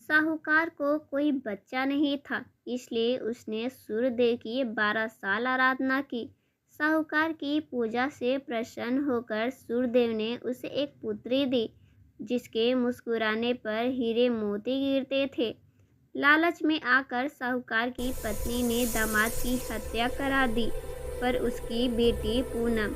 साहूकार को कोई बच्चा नहीं था, इसलिए उसने सूर्यदेव की 12 साल आराधना की। साहूकार की पूजा से प्रसन्न होकर सूर्यदेव ने उसे एक पुत्री दी, जिसके मुस्कुराने पर हीरे मोती गिरते थे। लालच में आकर साहूकार की पत्नी ने दामाद की हत्या करा दी, पर उसकी बेटी पूनम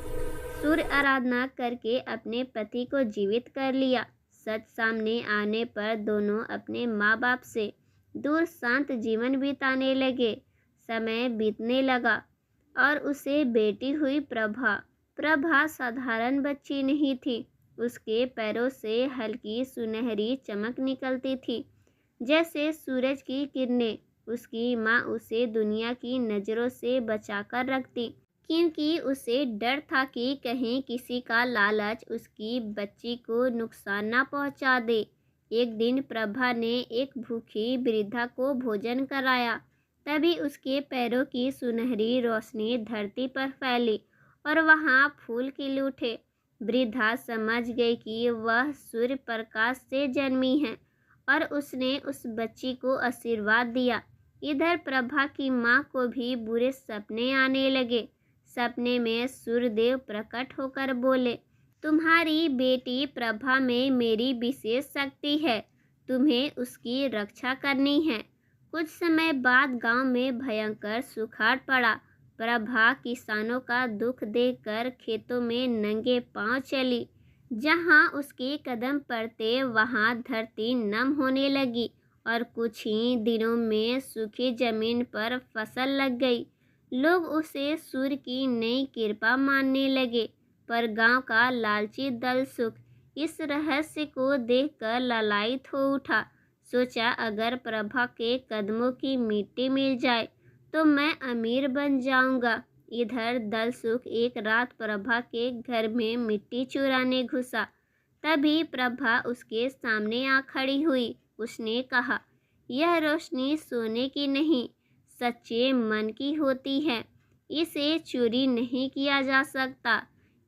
सूर्य आराधना करके अपने पति को जीवित कर लिया। सच सामने आने पर दोनों अपने माँ बाप से दूर शांत जीवन बिताने लगे। समय बीतने लगा और उसे बेटी हुई प्रभा। प्रभा साधारण बच्ची नहीं थी, उसके पैरों से हल्की सुनहरी चमक निकलती थी, जैसे सूरज की किरणें। उसकी माँ उसे दुनिया की नज़रों से बचाकर रखती, क्योंकि उसे डर था कि कहीं किसी का लालच उसकी बच्ची को नुकसान न पहुंचा दे। एक दिन प्रभा ने एक भूखी वृद्धा को भोजन कराया। तभी उसके पैरों की सुनहरी रोशनी धरती पर फैली और वहां फूल खिल उठे। वृद्धा समझ गई कि वह सूर्य प्रकाश से जन्मी है और उसने उस बच्ची को आशीर्वाद दिया। इधर प्रभा की माँ को भी बुरे सपने आने लगे। सपने में सूर्यदेव प्रकट होकर बोले, तुम्हारी बेटी प्रभा में मेरी विशेष शक्ति है, तुम्हें उसकी रक्षा करनी है। कुछ समय बाद गांव में भयंकर सुखाड़ पड़ा। प्रभा किसानों का दुख देखकर खेतों में नंगे पांव चली। जहां उसके कदम पड़ते वहां धरती नम होने लगी और कुछ ही दिनों में सूखी जमीन पर फसल लग गई। लोग उसे सूर्य की नई कृपा मानने लगे, पर गांव का लालची दल सुख इस रहस्य को देखकर लालायित हो उठा। सोचा, अगर प्रभा के कदमों की मिट्टी मिल जाए तो मैं अमीर बन जाऊंगा। इधर दल सुख एक रात प्रभा के घर में मिट्टी चुराने घुसा। तभी प्रभा उसके सामने आ खड़ी हुई। उसने कहा, यह रोशनी सोने की नहीं, सच्चे मन की होती है, इसे चोरी नहीं किया जा सकता।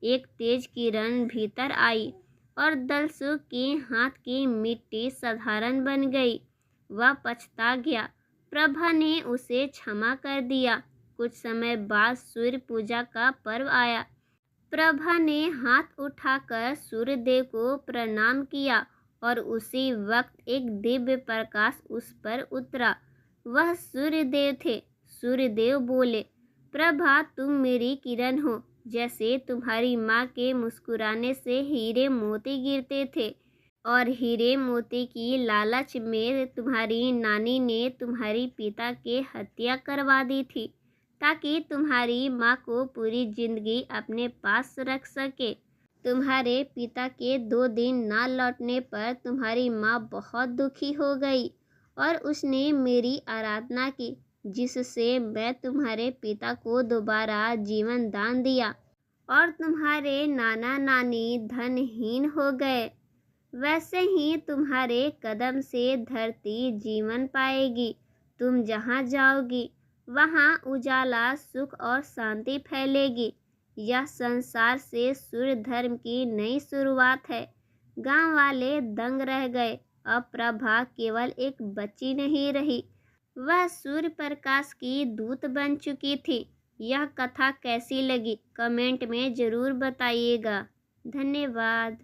एक तेज किरण भीतर आई और दलसुख के हाथ की मिट्टी साधारण बन गई। वह पछता गया। प्रभा ने उसे क्षमा कर दिया। कुछ समय बाद सूर्य पूजा का पर्व आया। प्रभा ने हाथ उठाकर सूर्यदेव को प्रणाम किया और उसी वक्त एक दिव्य प्रकाश उस पर उतरा। वह सूर्यदेव थे। सूर्यदेव बोले, प्रभा, तुम मेरी किरण हो। जैसे तुम्हारी माँ के मुस्कुराने से हीरे मोती गिरते थे और हीरे मोती की लालच में तुम्हारी नानी ने तुम्हारी पिता के हत्या करवा दी थी, ताकि तुम्हारी माँ को पूरी जिंदगी अपने पास रख सके। तुम्हारे पिता के 2 दिन ना लौटने पर तुम्हारी माँ बहुत दुखी हो गई और उसने मेरी आराधना की, जिससे मैं तुम्हारे पिता को दोबारा जीवन दान दिया और तुम्हारे नाना नानी धनहीन हो गए। वैसे ही तुम्हारे कदम से धरती जीवन पाएगी। तुम जहाँ जाओगी वहाँ उजाला, सुख और शांति फैलेगी। यह संसार से सूर्य धर्म की नई शुरुआत है। गांव वाले दंग रह गए। अब प्रभा केवल एक बच्ची नहीं रही, वह सूर्य प्रकाश की दूत बन चुकी थी। यह कथा कैसी लगी कमेंट में ज़रूर बताइएगा। धन्यवाद।